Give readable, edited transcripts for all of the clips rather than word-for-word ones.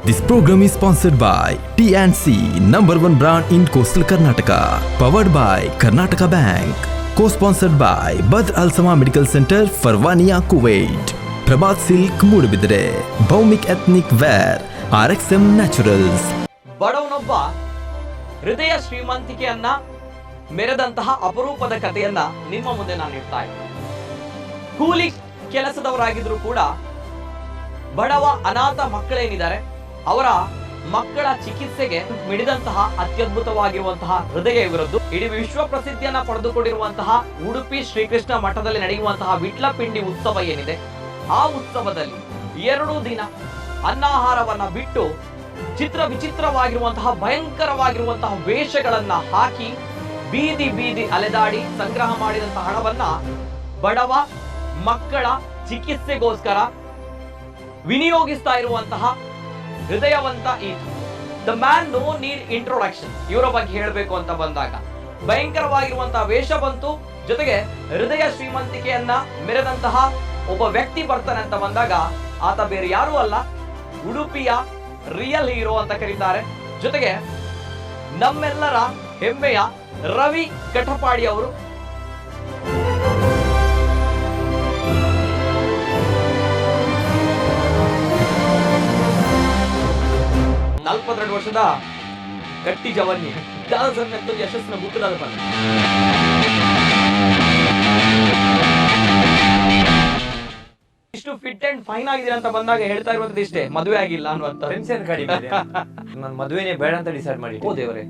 This program is sponsored by T&C, #1 brand in coastal Karnataka. Powered by Karnataka Bank. Co-sponsored by Badr Al Sama Medical Center, Farwania, Kuwait. Prabhat Silk, Mudabidre. Bhaumik Ethnic Wear, RXM Naturals. ಬಡವನೊಬ್ಬ ಹೃದಯ ಶ್ರೀಮಂತಿಕೆಯನ್ನ ಮೆರೆದಂತಹ ಅಪರೂಪದ ಕಥೆಯನ್ನ ನಿಮ್ಮ ಮುಂದೆ ನಾನು ಇಡ್ತಾ ಇದ್ದೀನಿ. ಕೂಲಿ ಕೆಲಸದವರಾಗಿದ್ರು ಕೂಡ ಬಡವ ಅನಾಥ ಮಕ್ಕಳೇನಿದ್ದಾರೆ ಅವರ ಮಕ್ಕಳ ಚಿಕಿತ್ಸೆಗೆ ಮಿಡಿದಂತಹ ಅತ್ಯದ್ಭುತವಾಗಿರುವಂತಹ ಹೃದಯ ಇವರದ್ದು. ಇಡೀ ವಿಶ್ವ ಪ್ರಸಿದ್ಧಿಯನ್ನ ಪಡೆದುಕೊಂಡಿರುವಂತಹ ಉಡುಪಿ ಶ್ರೀಕೃಷ್ಣ ಮಠದಲ್ಲಿ ನಡೆಯುವಂತಹ ವಿಟ್ಲಪಿಂಡಿ ಉತ್ಸವ ಏನಿದೆ, ಆ ಉತ್ಸವದಲ್ಲಿ 2 ದಿನ ಅನ್ನಾಹಾರವನ್ನ ಬಿಟ್ಟು ವಿಚಿತ್ರವಾಗಿರುವಂತಹ ಭಯಂಕರವಾಗಿರುವಂತಹ ವೇಷಗಳನ್ನ ಹಾಕಿ ಬೀದಿ ಬೀದಿ ಅಲೆದಾಡಿ ಸಂಗ್ರಹ ಮಾಡಿದಂತಹ ಹಣವನ್ನ ಬಡವ ಮಕ್ಕಳ ಚಿಕಿತ್ಸೆಗೋಸ್ಕರ ವಿನಿಯೋಗಿಸ್ತಾ ಇರುವಂತಹ ಹೃದಯವಂತ the man no need introduction. ಇವರ ಬಗ್ಗೆ ಹೇಳಬೇಕು ಅಂತ ಬಂದಾಗ ಭಯಂಕರವಾಗಿರುವಂತಹ ವೇಷ ಬಂತು, ಜೊತೆಗೆ ಹೃದಯ ಶ್ರೀಮಂತಿಕೆಯನ್ನ ಮೆರೆದಂತಹ ಒಬ್ಬ ವ್ಯಕ್ತಿ ಬರ್ತಾನೆ ಅಂತ ಬಂದಾಗ ಆತ ಬೇರೆ ಯಾರೂ ಅಲ್ಲ, ಉಡುಪಿಯ ರಿಯಲ್ ಹೀರೋ ಅಂತ ಕರೀತಾರೆ. ಜೊತೆಗೆ ನಮ್ಮೆಲ್ಲರ ಹೆಮ್ಮೆಯ ರವಿ ಕಠಪಾಡಿ ಅವರು. ನಲವತ್ತೆರಡು ವರ್ಷದ ಗಟ್ಟಿ ಜವನ್ನಿ ಯಶಸ್ಸಿನ ಬುಕ್ಕದ ಬಂದ ಇಷ್ಟು ಫಿಟ್ ಅಂಡ್ ಫೈನ್ ಆಗಿದ್ದೀರ ಅಂತ ಬಂದಾಗ ಹೇಳ್ತಾ ಇರುವಂತದ್ದು ಇಷ್ಟೇ, ಮದುವೆ ಆಗಿಲ್ಲ ಅನ್ನುವಂತ ಟೆನ್ಷನ್ ಕಡಿಮೆ ಇದೆ. ನಾನು ಮದುವೆನೇ ಬೇಡ ಅಂತ ಡಿಸೈಡ್ ಮಾಡಿ. ಓ ದೇವರೇ,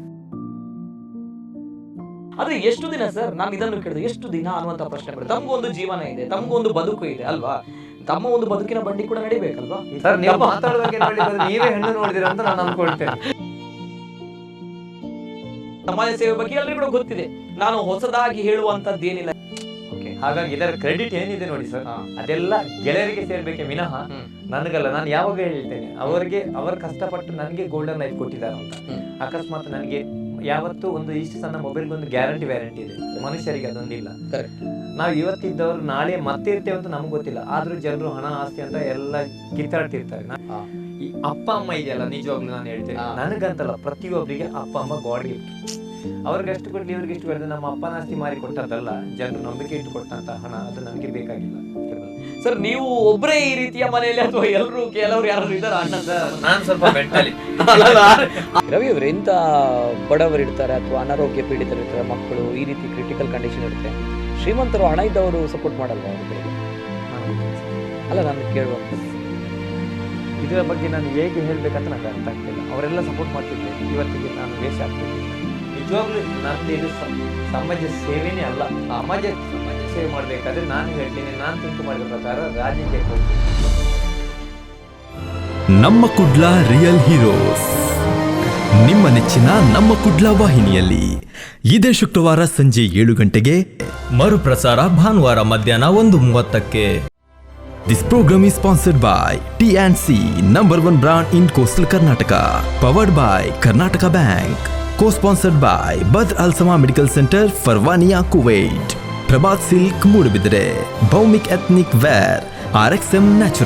ಆದ್ರೆ ಎಷ್ಟು ದಿನ ಸರ್? ನಾನು ಇದನ್ನು ಕೇಳಿದೆ, ಎಷ್ಟು ದಿನ ಅನ್ನುವಂತ ಪ್ರಶ್ನೆ ಬರುತ್ತೆ. ತಮ್ಗೊಂದು ಜೀವನ ಇದೆ, ತಮ್ಗೊಂದು ಬದುಕು ಇದೆ ಅಲ್ವಾ? ತಮ್ಮ ಒಂದು ಬದುಕಿನ ಬಂಡಿ ಕೂಡ ನಡಿಬೇಕಲ್ವಾ ಸರ್? ನೀವು ಮಾತಾಡೋದಕ್ಕೆ ನೀವೇ ಹೆಣ್ಣು ನೋಡಿದಿರ ಅಂತ ನಾನು ಅನ್ಕೊಳ್ತೇನೆ. ಸಮಾಜ ಸೇವೆ ಬಗ್ಗೆ ಎಲ್ಲರಿಗೂ ಕೂಡ ಗೊತ್ತಿದೆ, ನಾನು ಹೊಸದಾಗಿ ಹೇಳುವಂತದ್ದೇನಿಲ್ಲ. ಹಾಗಾಗಿ ಇದರ ಕ್ರೆಡಿಟ್ ಏನಿದೆ ನೋಡಿ ಸರ್, ಅದೆಲ್ಲ ಗೆಳೆಯರಿಗೆ ಸೇರ್ಬೇಕೆ ವಿನಃ ನನಗಲ್ಲ. ನಾನು ಯಾವಾಗ ಹೇಳ್ತೇನೆ, ಅವರಿಗೆ ಅವರು ಕಷ್ಟಪಟ್ಟು ನನಗೆ ಗೋಲ್ಡನ್ ಲೈಫ್ ಕೊಟ್ಟಿದ್ದಾರೆ ಅಂತ. ಅಕಸ್ಮಾತ್ ನನಗೆ ಯಾವತ್ತೂ ಒಂದು ಇಷ್ಟು ಸಣ್ಣ ಮೊಬೈಲ್ಗೆ ಒಂದು ಗ್ಯಾರಂಟಿ ವ್ಯಾರಂಟಿ ಇದೆ, ಮನುಷ್ಯರಿಗೆ ಅದೊಂದಿಲ್ಲ. ನಾವು ಇವತ್ತಿದ್ದವರು ನಾಳೆ ಮತ್ತೆ ಇರ್ತೇವೆ ಅಂತ ನಮ್ಗೆ ಗೊತ್ತಿಲ್ಲ. ಆದ್ರೂ ಜನರು ಹಣ ಆಸ್ತಿ ಅಂತ ಎಲ್ಲ ಕಿತ್ತಾಡ್ತಿರ್ತಾರೆ. ಈ ಅಪ್ಪ ಅಮ್ಮ ಇದೆಯಲ್ಲ, ನಿಜವಾಗ್ಲೂ ನಾನು ಹೇಳ್ತೇನೆ, ನನಗಂತಲ್ಲ ಪ್ರತಿಯೊಬ್ಬರಿಗೆ ಅಪ್ಪ ಅಮ್ಮ ಗಾಡ್ ಗಿಫ್ಟ್. ಅವ್ರಿಗೆ ಎಷ್ಟು ಕೊಡ್ಲಿ ಇವ್ರಿಗೆ ಎಷ್ಟು ಕೊಡ್ಲಿ, ನಮ್ಮ ಅಪ್ಪನ ಆಸ್ತಿ ಮಾರಿ ಕೊಟ್ಟದ್ದಲ್ಲ, ಜನರು ನಂಬಿಕೆ ಇಟ್ಟು ಕೊಟ್ಟಂತ ಹಣ, ಅದು ನನಗೆ ಬೇಕಾಗಿಲ್ಲ. ಸರ್, ನೀವು ಒಬ್ಬರೇ ಈ ರೀತಿಯ ಮನೆಯಲ್ಲಿ ಅಥವಾ ಎಲ್ಲರೂ ಕೆಲವರು ಯಾರು ಇದ್ದಾರ? ಅಣ್ಣ ನಾನು ಸ್ವಲ್ಪ ಮೆಂಟಲಿ ರವಿ ಅವರು ಎಂತ ಬಡವರು ಇರ್ತಾರೆ ಅಥವಾ ಅನಾರೋಗ್ಯ ಪೀಡಿತರು ಇರ್ತಾರೆ, ಮಕ್ಕಳು ಈ ರೀತಿ ಕ್ರಿಟಿಕಲ್ ಕಂಡೀಷನ್ ಇರುತ್ತೆ, ಶ್ರೀಮಂತರು ಹಣ ಇದ್ದವರು ಸಪೋರ್ಟ್ ಮಾಡಲ್ವಾ ಅವ್ರಿಗೆ? ಅಲ್ಲ, ನಾನು ಕೇಳುವಂತ ಇದರ ಬಗ್ಗೆ ನಾನು ಹೇಗೆ ಹೇಳ್ಬೇಕಂತ ನನಗೆ ಅರ್ಥ ಆಗ್ತಿಲ್ಲ. ಅವರೆಲ್ಲ ಸಪೋರ್ಟ್ ಮಾಡ್ತಿದ್ದೆ, ಇವತ್ತಿಗೆ ನಾನು ವೇಸ್ಟ್ ಆಗ್ತಿದ್ದೆ. ನಿಜವಾಗ್ಲೂ ನಂದು ಇದು ಸಮಾಜ ಸೇವೆನೇ ಅಲ್ಲ. ಸಮಾಜ ಸೇವೆ ಮಾಡಬೇಕಾದ್ರೆ ನಾನು ಹೇಳ್ತೀನಿ, ನಾನು ಥಿಂಕ್ ಮಾಡಿದ ಪ್ರಕಾರ ರಾಜ್ಯಕ್ಕೆ ಹೋಗ್ತೀನಿ. ನಮ್ಮ ಕುಡ್ಲ ರಿಯಲ್ ಹೀರೋಸ್, ನಿಮ್ಮ ನೆಚ್ಚಿನ ನಮ್ಮ ಕುಡ್ಲ ವಾಹಿನಿಯಲ್ಲಿ ಇದೇ ಶುಕ್ರವಾರ ಸಂಜೆ 7 ಗಂಟೆಗೆ, ಮರುಪ್ರಸಾರ ಭಾನುವಾರ ಮಧ್ಯಾಹ್ನ 1:30ಕ್ಕೆ. This program is sponsored by T&C, #1 brand in coastal Karnataka. Powered by Karnataka Bank. Co-sponsored by Badr Al Sama Medical Center, Farwania, Kuwait. Prabhat Silk, Mudabidre. Bhaumik Ethnic Wear, RXM Naturals.